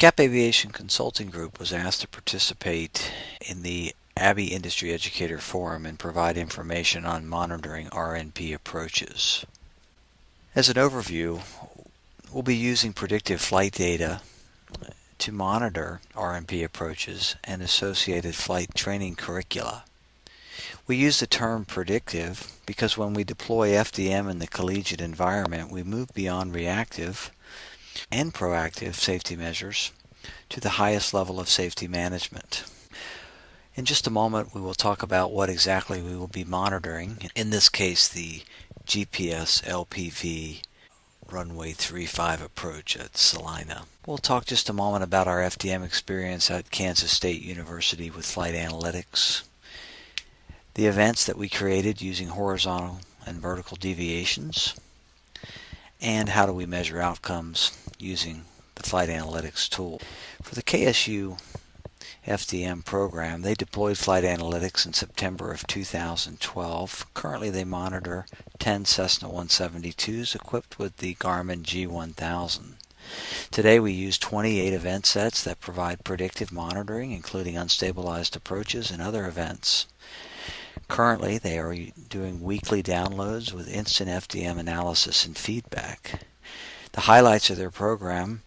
CAP Aviation Consulting Group was asked to participate in the AABI Industry Educator Forum and provide information on monitoring RNP approaches. As an overview, we'll be using predictive flight data to monitor RNP approaches and associated flight training curricula. We use the term predictive because when we deploy FDM in the collegiate environment, we move beyond reactive and proactive safety measures to the highest level of safety management. In just a moment, we will talk about what exactly we will be monitoring, in this case the GPS LPV runway 35 approach at Salina. We'll talk just a moment about our FDM experience at Kansas State University with flight analytics, the events that we created using horizontal and vertical deviations, and how do we measure outcomes using the flight analytics tool. For the KSU FDM program, they deployed flight analytics in September of 2012. Currently they monitor 10 Cessna 172s equipped with the Garmin G1000. Today we use 28 event sets that provide predictive monitoring, including unstabilized approaches and other events. Currently they are doing weekly downloads with instant FDM analysis and feedback. The highlights of their program: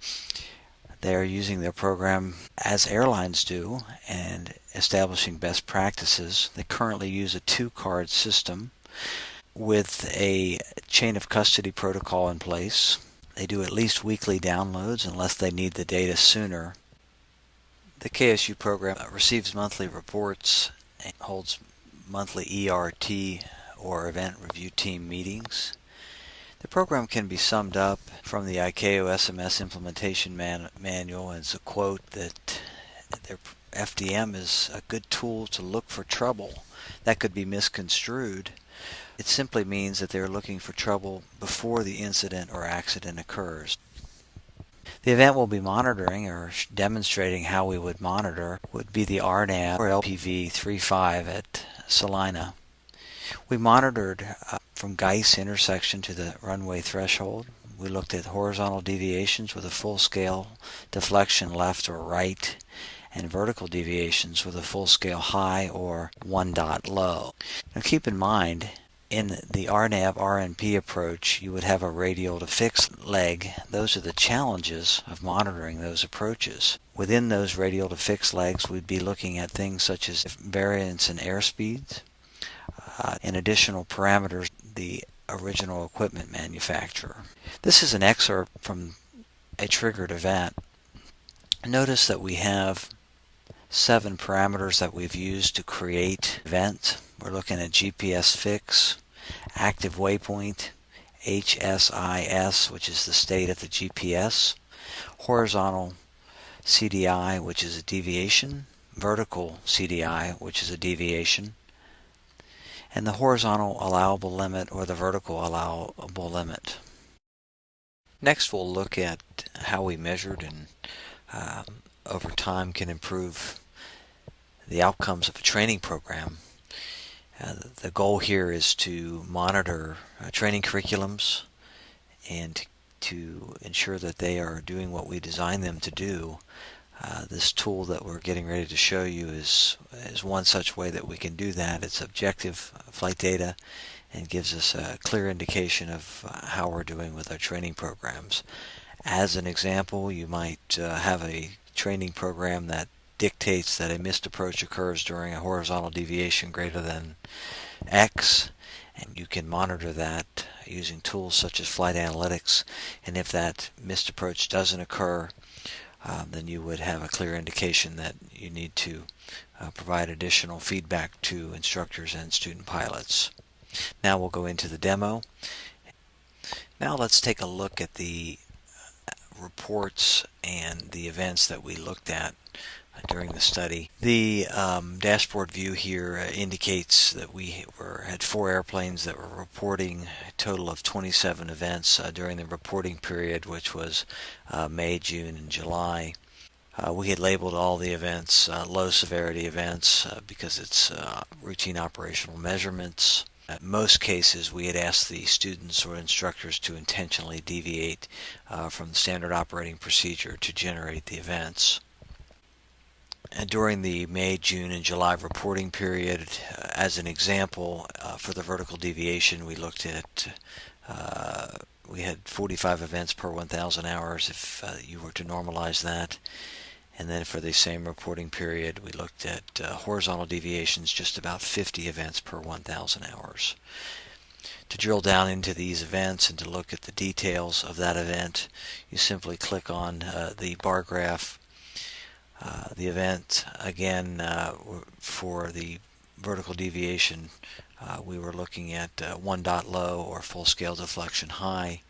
they are using their program as airlines do and establishing best practices. They currently use a 2-card system with a chain of custody protocol in place. They do at least weekly downloads unless they need the data sooner. The KSU program receives monthly reports and holds monthly ERT or event review team meetings. The program can be summed up from the ICAO SMS implementation manual as a quote that their FDM is a good tool to look for trouble. That could be misconstrued. It simply means that they're looking for trouble before the incident or accident occurs. The event we'll be monitoring or demonstrating how we would monitor would be the RNAV or LPV 35 at Salina. We monitored from Geis intersection to the runway threshold. We looked at horizontal deviations with a full-scale deflection left or right, and vertical deviations with a full-scale high or 1 dot low. Now keep in mind, in the RNAV RNP approach, you would have a radial to fixed leg. Those are the challenges of monitoring those approaches. Within those radial to fixed legs, we'd be looking at things such as variance in airspeeds, and additional parameters the original equipment manufacturer. This is an excerpt from a triggered event. Notice that we have 7 parameters that we've used to create event. We're looking at GPS fix, active waypoint, HSIS, which is the state of the GPS, horizontal CDI, which is a deviation, vertical CDI, which is a deviation, and the horizontal allowable limit or the vertical allowable limit. Next we'll look at how we measured and over time can improve the outcomes of a training program. The goal here is to monitor training curriculums and to ensure that they are doing what we designed them to do. This tool that we're getting ready to show you is one such way that we can do that. It's objective flight data and gives us a clear indication of how we're doing with our training programs. As an example, you might have a training program that dictates that a missed approach occurs during a horizontal deviation greater than X, and you can monitor that using tools such as flight analytics, and if that missed approach doesn't occur, then you would have a clear indication that you need to provide additional feedback to instructors and student pilots. Now we'll go into the demo. Now let's take a look at the reports and the events that we looked at during the study. The dashboard view here indicates that we had 4 airplanes that were reporting a total of 27 events during the reporting period, which was May, June, and July. We had labeled all the events low severity events because it's routine operational measurements. In most cases, we had asked the students or instructors to intentionally deviate from the standard operating procedure to generate the events. And during the May, June, and July reporting period, as an example, for the vertical deviation, we looked at we had 45 events per 1,000 hours if you were to normalize that. And then for the same reporting period, we looked at horizontal deviations, just about 50 events per 1,000 hours. To drill down into these events and to look at the details of that event, you simply click on the bar graph. The event, again, for the vertical deviation, we were looking at 1 dot low or full scale deflection high.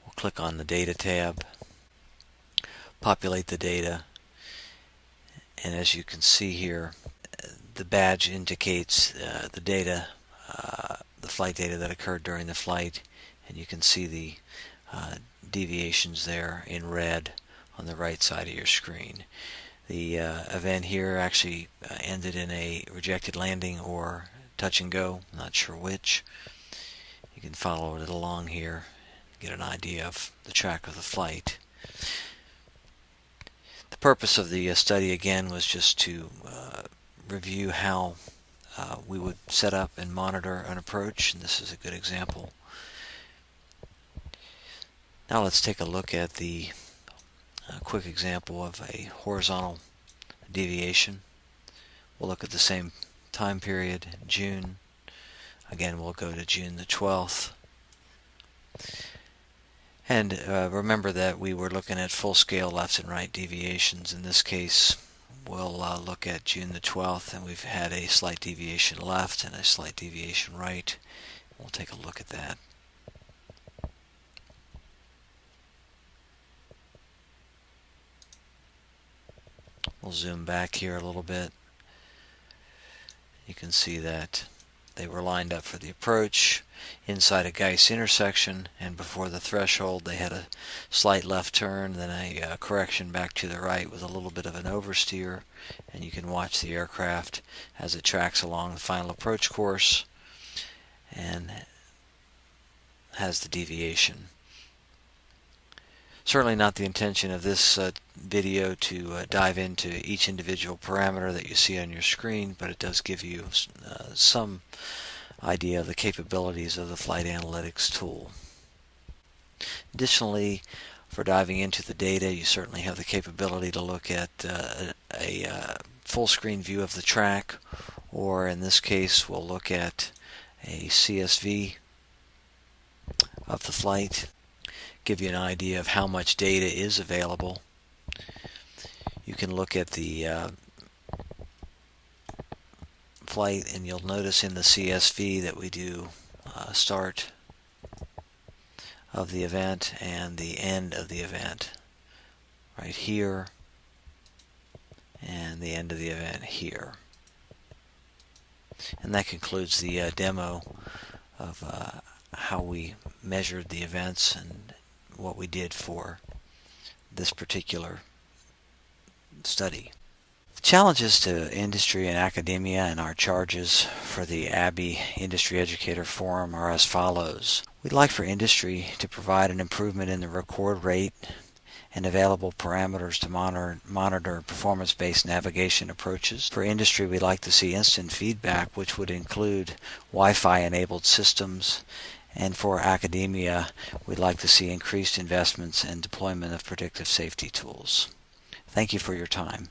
We'll click on the data tab, populate the data, and as you can see here, the badge indicates the data, the flight data that occurred during the flight, and you can see the deviations there in red on the right side of your screen. The event here actually ended in a rejected landing or touch and go, not sure which. You can follow it along here, get an idea of the track of the flight. The purpose of the study again was just to review how we would set up and monitor an approach, and this is a good example. Now let's take a look at the quick example of a horizontal deviation. We'll look at the same time period, June. Again, we'll go to June the 12th. And remember that we were looking at full-scale left and right deviations. In this case, we'll look at June the 12th, and we've had a slight deviation left and a slight deviation right. We'll take a look at that. We'll zoom back here a little bit. You can see that they were lined up for the approach inside a Geis intersection, and before the threshold they had a slight left turn, then a correction back to the right with a little bit of an oversteer, and you can watch the aircraft as it tracks along the final approach course and has the deviation. Certainly not the intention of this video to dive into each individual parameter that you see on your screen, but it does give you some idea of the capabilities of the flight analytics tool. Additionally, for diving into the data, you certainly have the capability to look at a full screen view of the track, or in this case we'll look at a CSV of the flight, give you an idea of how much data is available. You can look at the flight, and you'll notice in the CSV that we do start of the event and the end of the event right here, and the end of the event here. And that concludes the demo of how we measured the events and what we did for this particular study. The challenges to industry and academia and our charges for the AABI Industry Educator Forum are as follows. We'd like for industry to provide an improvement in the record rate and available parameters to monitor performance-based navigation approaches. For industry, we'd like to see instant feedback, which would include Wi-Fi enabled systems. And for academia, we'd like to see increased investments and deployment of predictive safety tools. Thank you for your time.